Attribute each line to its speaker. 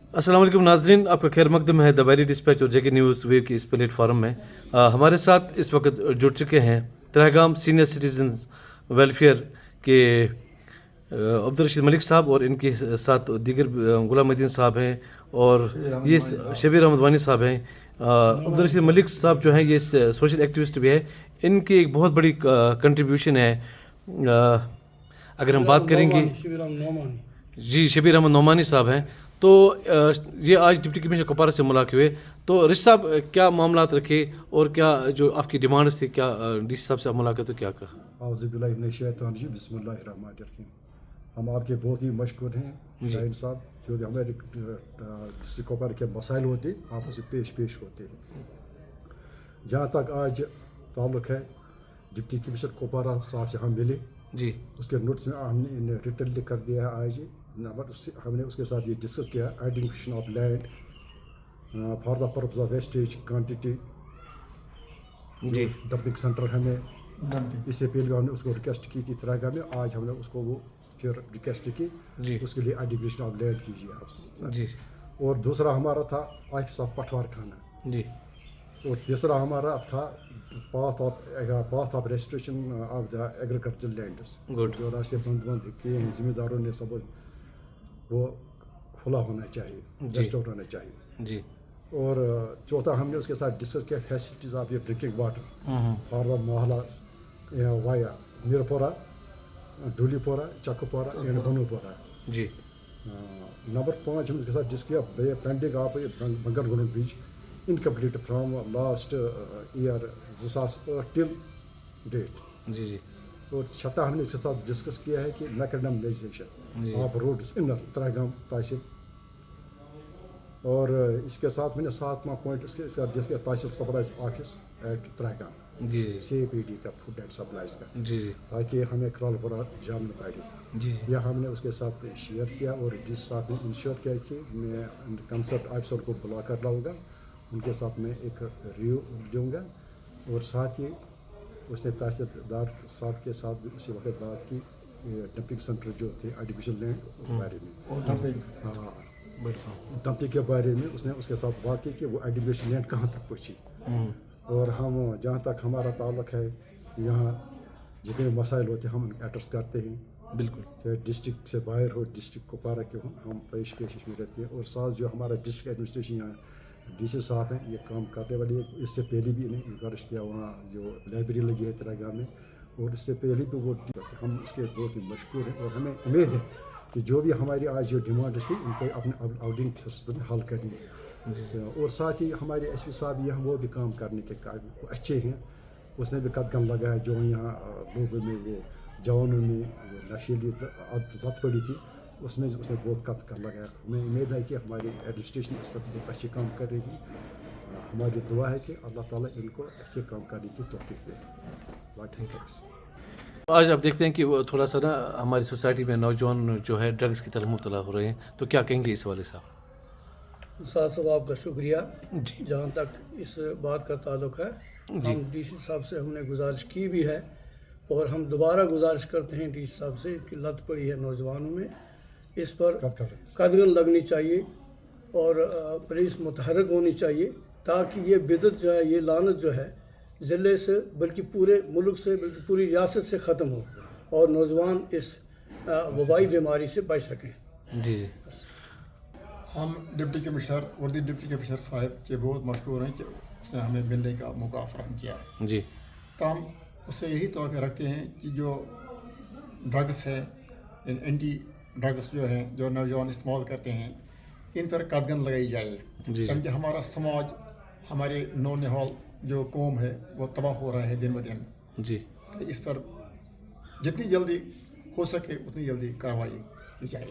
Speaker 1: अस्सलाम वालेकुम नाज़रीन, आपका खैर मकदम है द वैली डिस्पैच और जेके न्यूज़ वेव के इस प्लेटफॉर्म में। हमारे साथ इस वक्त जुड़ चुके हैं तरागाम सीनियर सिटीजन्स वेलफेयर के अब्दुल रशीद मलिक साहब और इनके साथ दीगर गुलाम मदीन साहब हैं और ये शबीर अहमद वानी साहब हैं। अब्दुल रशीद मलिक साहब जो हैं ये सोशल एक्टिविस्ट भी है, इनकी एक बहुत बड़ी कंट्रीब्यूशन है। अगर हम बात करेंगे जी शबीर अहमद नोमानी साहब हैं, तो ये आज डिप्टी कमिश्नर कुपवारा से मुलाकात हुए। तो रिश साहब क्या मामलात रखे और क्या जो आपकी डिमांड्स थी, क्या डी सी साहब से मुलाकात तो क्या कहा?
Speaker 2: बिस्मिल्लाहिर्रहमानिर्रहीम। हम आपके बहुत ही मशकूर हैं शाहिद साहब, जो भी हमारे डिस्ट्रिक्ट कुपवारा के मसाइल होते आप उसे पेश होते हैं। जहाँ तक आज ताल्लुक़ है डिप्टी कमिश्नर कुपवारा साहब से हम मिले
Speaker 1: जी,
Speaker 2: उसके नोट्स में हमने इन्हें रिटर्न लिख कर दिया है आज नंबर। उससे हमने उसके साथ ये डिस्कस किया identification of land for the purpose of wastage quantity
Speaker 1: जी
Speaker 2: डंपिंग सेंटर हमें इससे पहले हमने उसको रिक्वेस्ट की थी तरागा में, आज हमने उसको वो फिर रिक्वेस्ट की
Speaker 1: जी
Speaker 2: उसके लिए आइडेंटिफिकेशन ऑफ लैंड कीजिए आप।
Speaker 1: जी
Speaker 2: और दूसरा हमारा था ऑफिस ऑफ पटवार खाना,
Speaker 1: जी
Speaker 2: और तीसरा हमारा था path of registration of the agriculture lands.
Speaker 1: Good,
Speaker 2: जो रास्ते बंद किए हैं जिम्मेदारों ने सब, वो खुला होना चाहिए, रेस्टोर होना चाहिए
Speaker 1: जी।
Speaker 2: और चौथा हमने उसके साथ डिस्कस किया फैसिलिटीज़ ऑफ ये drinking water for the mohalla via Mirpora, Dulipora, Chakpora and Banoopora
Speaker 1: जी।
Speaker 2: नंबर 5 हमने उसके साथ डिस्कस किया pending of Bangar Gund bridge incomplete from last year 2008 till date
Speaker 1: जी जी।
Speaker 2: और छठा हमने इसके साथ डिस्कस किया है कि macadamization of roads inner Taragam tehsil. और इसके साथ मैंने 7वां पॉइंट इसके साथ जिसके tehsil supplies office at Taragam
Speaker 1: ji
Speaker 2: CAPD का फूड एंड सप्लाइज का,
Speaker 1: जी जी
Speaker 2: ताकि हमें क्रॉलपुरा जाम न पड़े।
Speaker 1: जी
Speaker 2: यह हमने उसके साथ शेयर किया और जिस साथ ने इंश्योर किया कि मैं कंसर्ट ऑफिसर को बुला कर लाऊंगा, उनके साथ मैं एक रिव्यू लूँगा। और साथ ही उसने तहसीलदार साहब के साथ भी उसी वक्त बात की डंपिंग सेंटर जो थे आर्टिफिशियल लैंड के बारे में, डंपिंग के बारे में उसने उसके साथ बात की कि वो आर्टिफिशियल लैंड कहाँ तक पहुँची। और हम जहाँ तक हमारा ताल्लुक़ है यहाँ जितने मसाइल होते हैं हम एड्रेस करते हैं,
Speaker 1: बिल्कुल,
Speaker 2: चाहे डिस्ट्रिक्ट से बाहर हो, डिस्ट्रिक्ट कुपवारा के हो, हम पेश में रहते हैं। और साथ जो हमारा डिस्ट्रिक्ट एडमिनिस्ट्रेशन यहाँ DC साहब हैं, ये काम करने वाली है। इससे पहले भी इन्हें इनकरेज किया, वहाँ जो लाइब्रेरी लगी है तरागाम में, और इससे पहले भी वो हम उसके बहुत ही मशहूर हैं। और हमें उम्मीद है कि जो भी हमारी आज जो डिमांड्स थी इनको अपने आउटिंग में हल करेंगे। और साथ ही हमारे SP साहब यहाँ वो भी काम करने के अच्छे हैं, उसने भी कदम लगाया जो यहाँ लोगों में वो जवानों में नशीली लत पड़ी थी, उसमें उसने बहुत कदम लगाया। हमें उम्मीद है कि हमारी एडमिनिस्ट्रेशन इस पर बहुत अच्छे काम कर रही है। हमारी दुआ है कि अल्लाह ताला इनको अच्छे काम करने की तौफीक दे। थैंक्स।
Speaker 1: आज आप देखते हैं कि वो थोड़ा सा ना हमारी सोसाइटी में नौजवान जो है ड्रग्स की तरफ मुब्तला हो रहे हैं, तो क्या कहेंगे इस वाले साहब?
Speaker 3: साहब आपका शुक्रिया।
Speaker 1: जी
Speaker 3: जहाँ तक इस बात का ताल्लुक़ है, हम DC साहब से हमने गुजारिश की भी है और हम दोबारा गुजारिश करते हैं DC साहब से कि लत पड़ी है नौजवानों में, इस पर कदम लगनी चाहिए और पुलिस मुतहरक होनी चाहिए, ताकि ये बिदत जो है, ये लानत जो है ज़िले से बल्कि पूरे मुल्क से बल्कि पूरी रियासत से ख़त्म हो और नौजवान इस वबाई बीमारी से बच सकें।
Speaker 1: जी जी।
Speaker 4: हम डिप्टी कमिश्नर वर्दी डिप्टी कमिश्नर साहब के बहुत मशहूर हैं कि उसने हमें मिलने का मौका फराहम किया है।
Speaker 1: जी,
Speaker 4: तो हम उससे यही तौक़ रखते हैं कि जो ड्रग्स है, एंटी ड्रग्स जो हैं जो नौजवान इस्तेमाल करते हैं, इन पर कदम लगाई जाए, क्योंकि हमारा समाज, हमारे नौनिहाल जो कौम है वो तबाह हो रहा है दिन ब दिन
Speaker 1: जी।
Speaker 4: तो इस पर जितनी जल्दी हो सके उतनी जल्दी कार्रवाई की जाए।